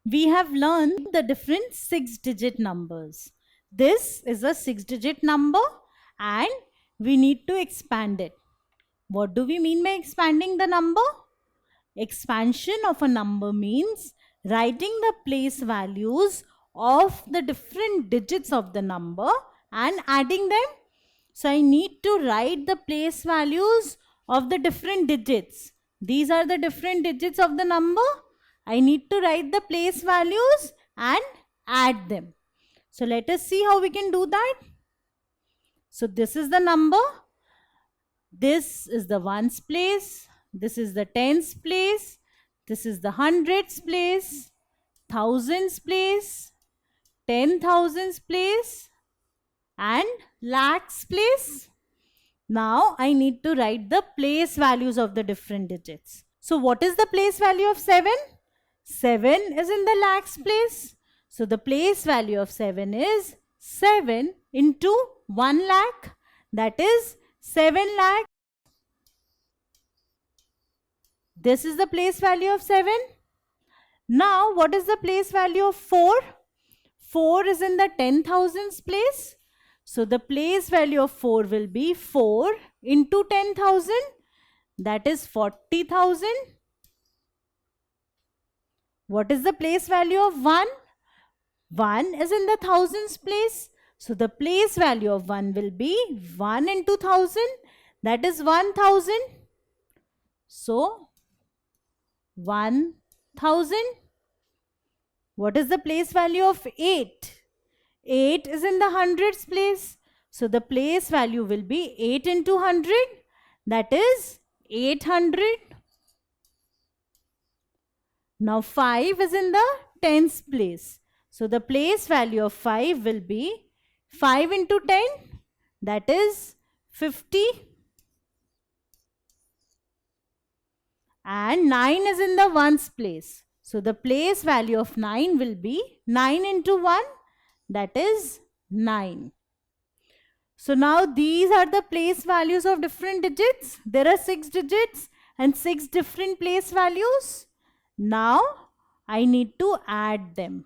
we have learned the different 6-digit numbers. This is a 6-digit number and we need to expand it. What do we mean by expanding the number? Expansion of a number means writing the place values of the different digits of the number and adding them. So I need to write the place values of the different digits. These are the different digits of the number. I need to write the place values and add them. So let us see how we can do that. So this is the number. This is the ones place. This is the tens place. This is the hundreds place. Thousands place. 10,000s place. And lakhs place. Now I need to write the place values of the different digits. So what is the place value of 7? 7 is in the lakhs place. So the place value of 7 is 7 into 1 lakh. That is 7 lakh. This is the place value of 7. Now what is the place value of 4? 4 is in the 10,000s place. So the place value of 4 will be 4 into 10,000. That is 40,000. What is the place value of 1? 1 is in the thousands place. So the place value of 1 will be 1 into 1000. That is 1000. So 1000. What is the place value of 8? 8 is in the hundreds place. So the place value will be 8 into 100. That is 800. Now 5 is in the tens place. So the place value of 5 will be 5 into 10. That is 50. And 9 is in the ones place. So the place value of 9 will be 9 into 1. That is 9. So now these are the place values of different digits. There are 6 digits and 6 different place values. Now I need to add them.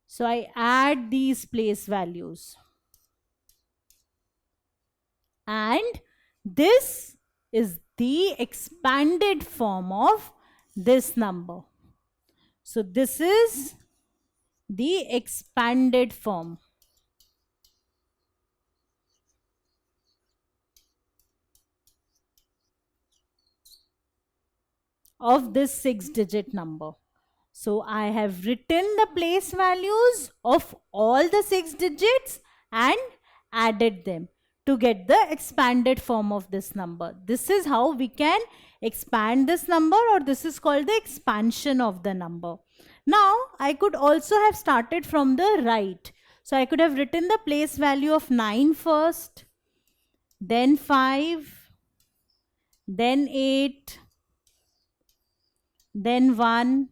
So I add these place values. And this is the expanded form of this number. So this is the expanded form. Of this 6-digit number. So I have written the place values of all the 6 digits and added them to get the expanded form of this number. This is how we can expand this number, or this is called the expansion of the number. Now I could also have started from the right. So I could have written the place value of 9 first, then 5, then 8, then 1,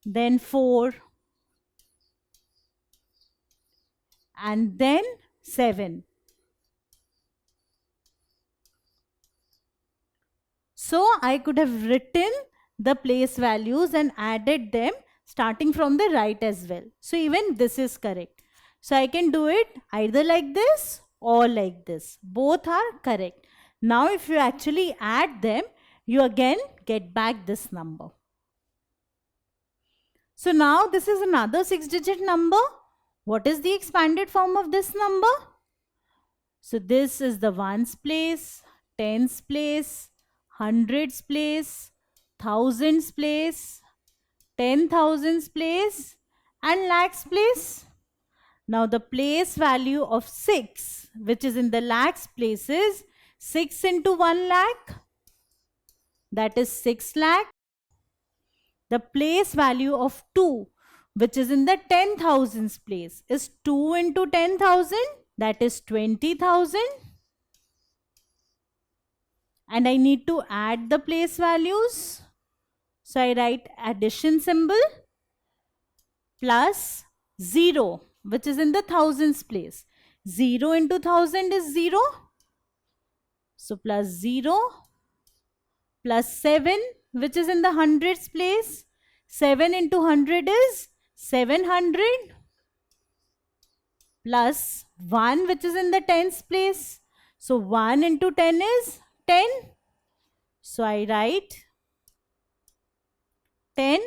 then 4, and then 7. So I could have written the place values and added them starting from the right as well. So even this is correct. So I can do it either like this or like this. Both are correct. Now if you actually add them, you again get back this number. So now this is another 6-digit number. What is the expanded form of this number? So this is the ones place, tens place, hundreds place, thousands place, 10,000s place, and lakhs place. Now the place value of 6, which is in the lakhs place, is 6 into 1 lakh. That is 6 lakh. The place value of 2, which is in the 10,000s place, is 2 into 10,000. That is 20,000. And I need to add the place values. So I write addition symbol plus 0, which is in the thousands place. 0 into 1000 is 0. So plus 0 plus 7, which is in the hundreds place. 7 into 100 is 700 plus 1 which is in the tens place. So 1 into 10 is 10. So I write 10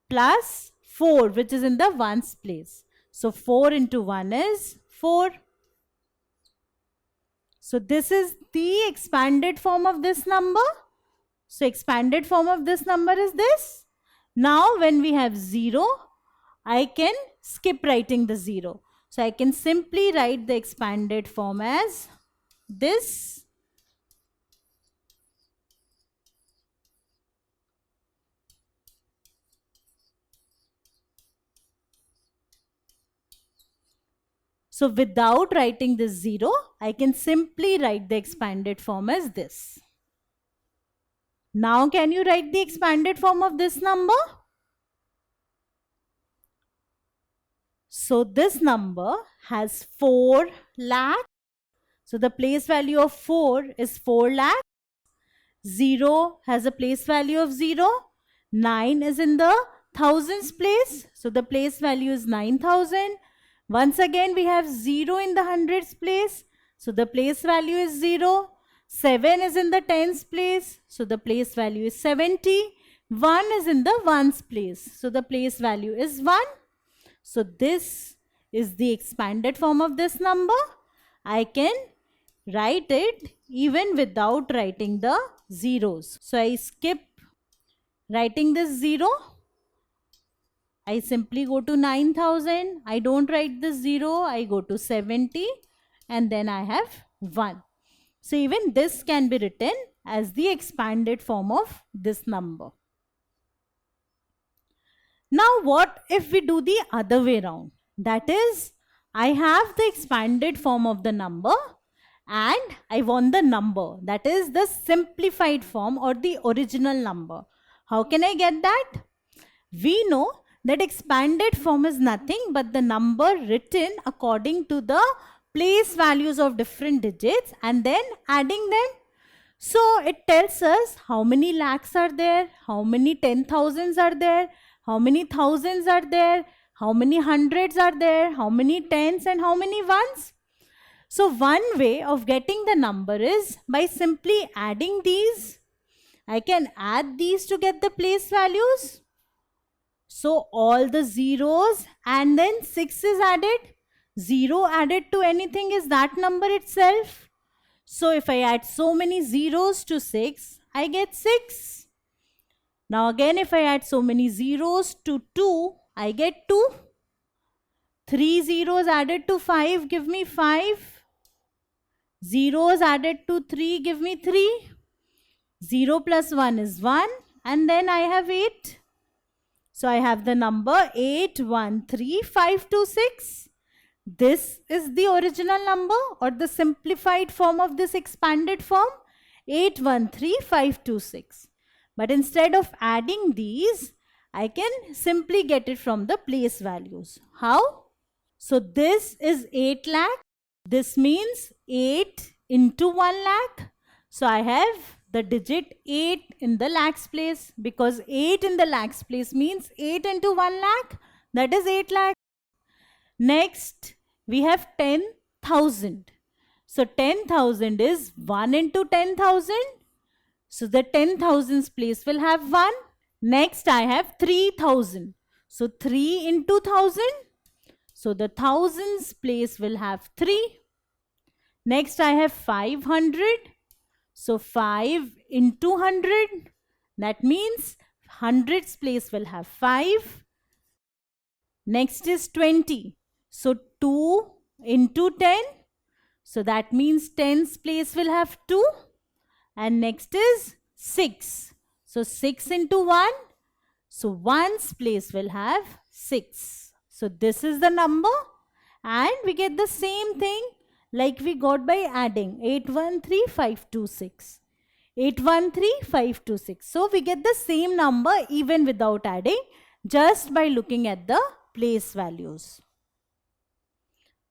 plus 4 which is in the ones place. So 4 into 1 is 4. So this is the expanded form of this number. So expanded form of this number is this. Now when we have 0, I can skip writing the 0. So I can simply write the expanded form as this. So without writing this 0, I can simply write the expanded form as this. Now can you write the expanded form of this number? So this number has 4 lakh. So the place value of 4 is 4 lakh. 0 has a place value of 0. 9 is in the thousands place. So the place value is 9,000. Once again we have 0 in the hundreds place. So the place value is 0. 7 is in the tens place. So the place value is 70. 1 is in the ones place. So the place value is 1. So this is the expanded form of this number. I can write it even without writing the zeros. So I skip writing this 0. I simply go to 9,000. I don't write the 0. I go to 70 and then I have 1. So even this can be written as the expanded form of this number. Now what if we do the other way around? That is, I have the expanded form of the number and I want the number. That is the simplified form or the original number. How can I get that? We know that expanded form is nothing but the number written according to the place values of different digits and then adding them. So it tells us how many lakhs are there, how many 10,000s are there, how many thousands are there, how many hundreds are there, how many tens and how many ones. So one way of getting the number is by simply adding these. I can add these to get the place values. So all the zeros and then 6 is added. 0 added to anything is that number itself. So if I add so many zeros to 6, I get 6. Now again if I add so many zeros to 2, I get 2. 3 zeros added to 5 give me 5. Zeros added to 3 give me 3. 0 plus 1 is 1 and then I have 8. So I have the number 813526. This is the original number or the simplified form of this expanded form 813526. But instead of adding these, I can simply get it from the place values. How? So this is 8 lakh. This means 8 into 1 lakh. So I have the digit 8 in the lakhs place because 8 in the lakhs place means 8 into 1 lakh. That is 8 lakh. Next, we have 10,000. So 10,000 is 1 into 10,000. So the 10,000s place will have 1. Next I have 3,000. So 3 into 1,000. So the thousands place will have 3. Next I have 500. So 5 into 100. That means hundreds place will have 5. Next is 20. So 2 into 10. So that means tens place will have 2. And next is 6. So 6 into 1. So ones place will have 6. So this is the number and we get the same thing like we got by adding 813526. 813526. So we get the same number even without adding just by looking at the place values.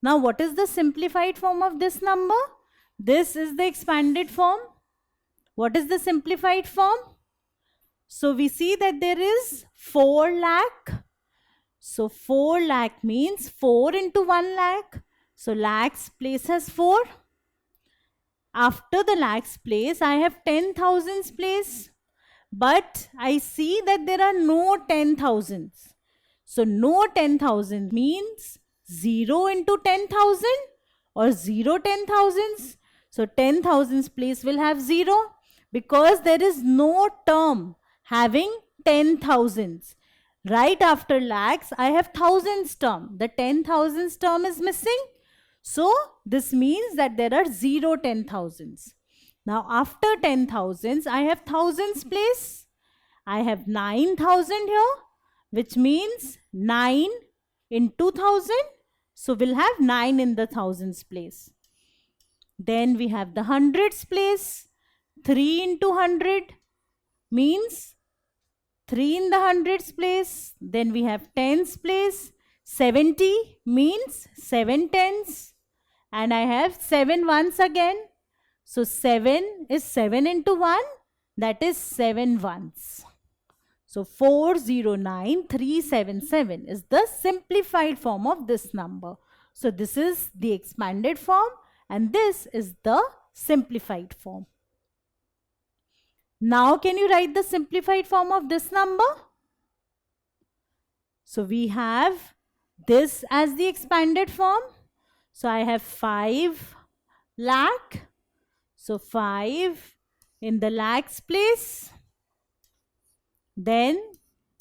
Now what is the simplified form of this number? This is the expanded form. What is the simplified form? So we see that there is 4 lakh. So 4 lakh means 4 into 1 lakh. So lakhs place has 4. After the lakhs place, I have 10,000s place. But I see that there are no 10,000s. So no 10,000 means 0 into 10,000 or 0 10,000s. So 10,000s place will have 0 because there is no term having 10,000s. Right after lakhs, I have thousands term. The 10,000s term is missing. So this means that there are 0 10,000s. Now after 10,000s, I have thousands place. I have 9,000 here, which means 9 into 1,000. So we'll have 9 in the thousands place. Then we have the hundreds place. 3 into 100 means 3 in the hundreds place. Then we have tens place. 70 means 7 tens. And I have 7 ones again. So 7 is 7 into 1. That is 7 ones. So 409377 is the simplified form of this number. So this is the expanded form and this is the simplified form. Now can you write the simplified form of this number? So we have this as the expanded form. So I have 5 lakh. So 5 in the lakhs place. Then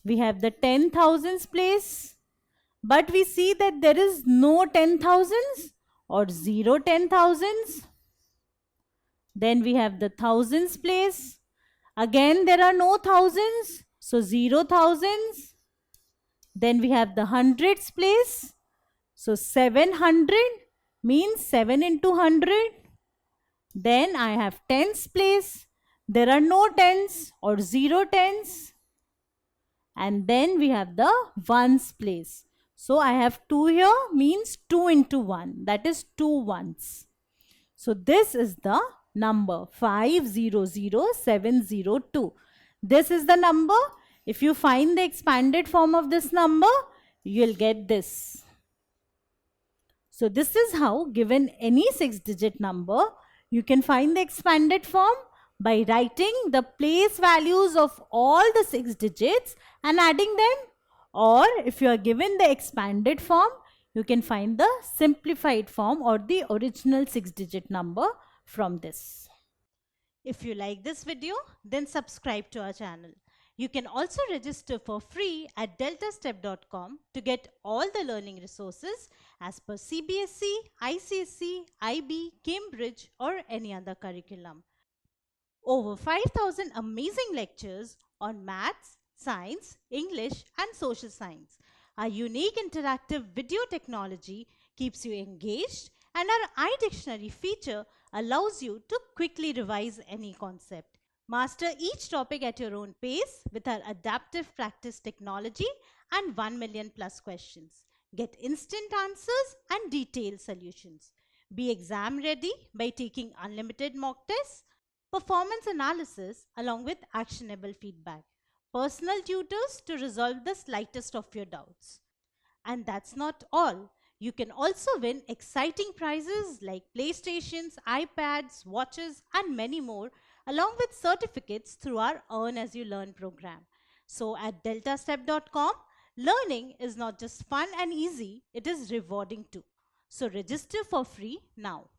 we have the 10,000s place. But we see that there is no 10,000s or 0 10,000s. Then we have the thousands place. Again there are no thousands. So 0 thousands. Then we have the hundreds place. So 700 means 7 into 100. Then I have tens place. There are no tens or 0 tens. And then we have the ones place. So I have 2 here means 2 into 1. That is 2 ones. So this is the number 500702. This is the number. If you find the expanded form of this number, you'll get this. So this is how, given any 6-digit number, you can find the expanded form by writing the place values of all the 6 digits and adding them. Or if you are given the expanded form, you can find the simplified form or the original 6-digit number from this. If you like this video, then subscribe to our channel. You can also register for free at deltastep.com to get all the learning resources as per CBSE, ICSE, IB, Cambridge or any other curriculum. Over 5,000 amazing lectures on maths, science, English and social science. Our unique interactive video technology keeps you engaged and our iDictionary feature allows you to quickly revise any concept. Master each topic at your own pace with our adaptive practice technology and 1 million plus questions. Get instant answers and detailed solutions. Be exam ready by taking unlimited mock tests, performance analysis along with actionable feedback, personal tutors to resolve the slightest of your doubts. And that's not all. You can also win exciting prizes like PlayStations, iPads, watches and many more along with certificates through our Earn As You Learn program. So at deltastep.com, learning is not just fun and easy, it is rewarding too. So register for free now.